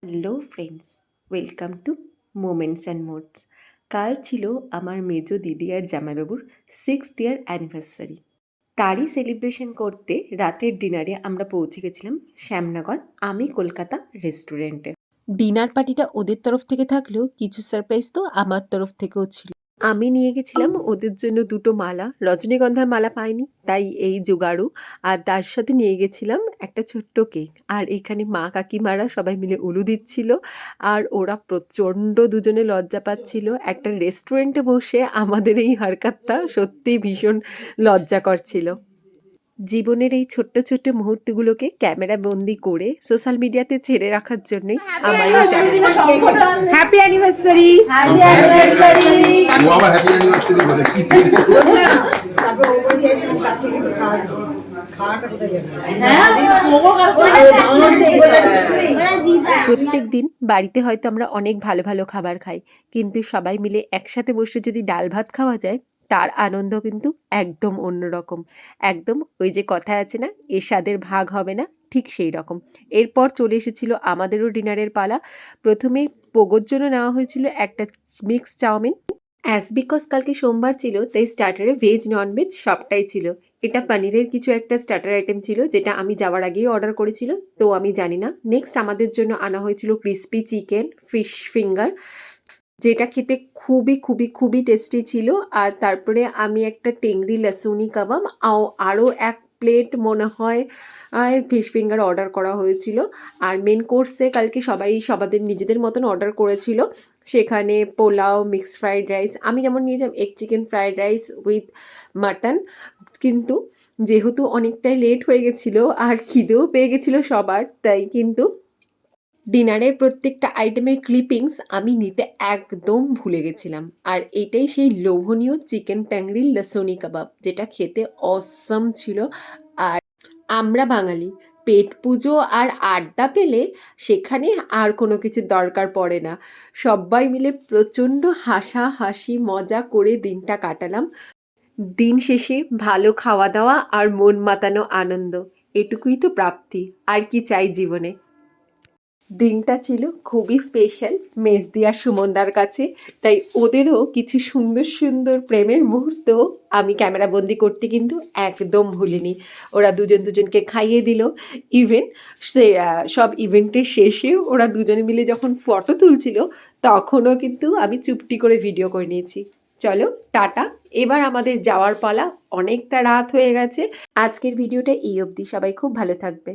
Hello friends, welcome to moments and modes. কাল ছিল আমার মেজো দিদি আর জামাইবাবুর 6th ইয়ার অ্যানিভার্সারি। তারই সেলিব্রেশন করতে রাতের ডিনারে আমরা পৌঁছে গেছিলাম শ্যামনগর আমি কলকাতা রেস্টুরেন্টে। ডিনার পার্টিটা ওদের তরফ থেকে থাকলেও কিছু সারপ্রাইজ তো আমার তরফ থেকেও ছিল। আমি নিয়ে গেছিলাম ওদের জন্য দুটো মালা, রজনীগন্ধার মালা পাইনি তাই এই জোগাড়ু, আর তার সাথে নিয়ে গেছিলাম একটা ছোট্ট কেক। আর এখানে মা কাকিমারা সবাই মিলে উলু দিচ্ছিল, আর ওরা প্রচণ্ড দুজনে লজ্জা পাচ্ছিল। একটা রেস্টুরেন্টে বসে আমাদের এই হারকাতটা সত্যিই ভীষণ লজ্জাকর ছিল। জীবনের এই ছোট্ট ছোট্ট মুহূর্তগুলোকে ক্যামেরা বন্দি করে সোশ্যাল মিডিয়াতে ছেড়ে রাখার জন্যই আমার এই channel. Happy anniversary. Happy anniversary. ও আবার হ্যাপি অ্যানিভার্সারি বলে কি তারপর ওপর দিয়ে এসে কাছ থেকে একটু খাওয়াটা কোথায় যাবে? প্রত্যেক দিন বাড়িতে হয়তো আমরা অনেক ভালো ভালো খাবার খাই, কিন্তু সবাই মিলে একসাথে বসে যদি ডাল ভাত খাওয়া যায় তার আনন্দ কিন্তু একদম অন্যরকম। একদম ওই যে কথা আছে না, এ স্বাদের ভাগ হবে না, ঠিক সেই রকম। এরপর চলে এসেছিল আমাদেরও ডিনারের পালা। প্রথমে পোগোর জন্য নেওয়া হয়েছিল একটা মিক্স চাউমিন। বিকজ কালকে সোমবার ছিল তাই স্টার্টারে ভেজ ননভেজ সবটাই ছিল। এটা পনিরের কিছু একটা স্টার্টার আইটেম ছিল যেটা আমি যাওয়ার আগেই অর্ডার করেছিল, তো আমি জানি না। নেক্সট আমাদের জন্য আনা হয়েছিল ক্রিসপি চিকেন ফিশ ফিঙ্গার, যেটা খেতে খুবই খুবই খুবই টেস্টি ছিল। আর তারপরে আমি একটা টেংরি লসুনি কাবাব আরও এক প্লেট মনে হয় ফিশ ফিঙ্গার অর্ডার করা হয়েছিল। আর মেন কোর্সে কালকে সবাই সবাদের নিজেদের মতন অর্ডার করেছিল। সেখানে পোলাও, মিক্সড ফ্রাইড রাইস, আমি যেমন নিয়েছিলাম egg chicken fried rice with mutton. কিন্তু যেহেতু অনেকটাই লেট হয়ে গেছিলো আর খিদেও পেয়ে গেছিলো সবার, তাই কিন্তু ডিনারের প্রত্যেকটা আইটেমের ক্লিপিংস আমি নিতে একদম ভুলে গেছিলাম। আর এটাই সেই লোভনীয় চিকেন ট্যাংরি লসুনি কাবাব, যেটা খেতে অসম ছিল। আর আমরা বাঙালি, পেট পুজো আর আড্ডা পেলে সেখানে আর কোনো কিছুর দরকার পড়ে না। সবাই মিলে প্রচণ্ড হাসাহাসি মজা করে দিনটা কাটালাম। দিন শেষে ভালো খাওয়া দাওয়া আর মন মাতানো আনন্দ, এটুকুই তো প্রাপ্তি। আর কি চাই জীবনে। দিনটা ছিল খুবই স্পেশাল মেজদি আর সুমনদার কাছে, তাই ওদেরও কিছু সুন্দর সুন্দর প্রেমের মুহূর্ত আমি ক্যামেরা বন্দি করতে কিন্তু একদম ভুলিনি। ওরা দুজন দুজনকে খাইয়ে দিল। ইভেন সে সব ইভেন্টের শেষে ওরা দুজনে মিলে যখন ফটো তুলছিল তখনও কিন্তু আমি চুপটি করে ভিডিও করে নিয়েছি। চলো টাটা, এবার আমাদের যাওয়ার পালা। অনেকটা রাত হয়ে গেছে। আজকের ভিডিওটা এই অবধি। সবাই খুব ভালো থাকবে।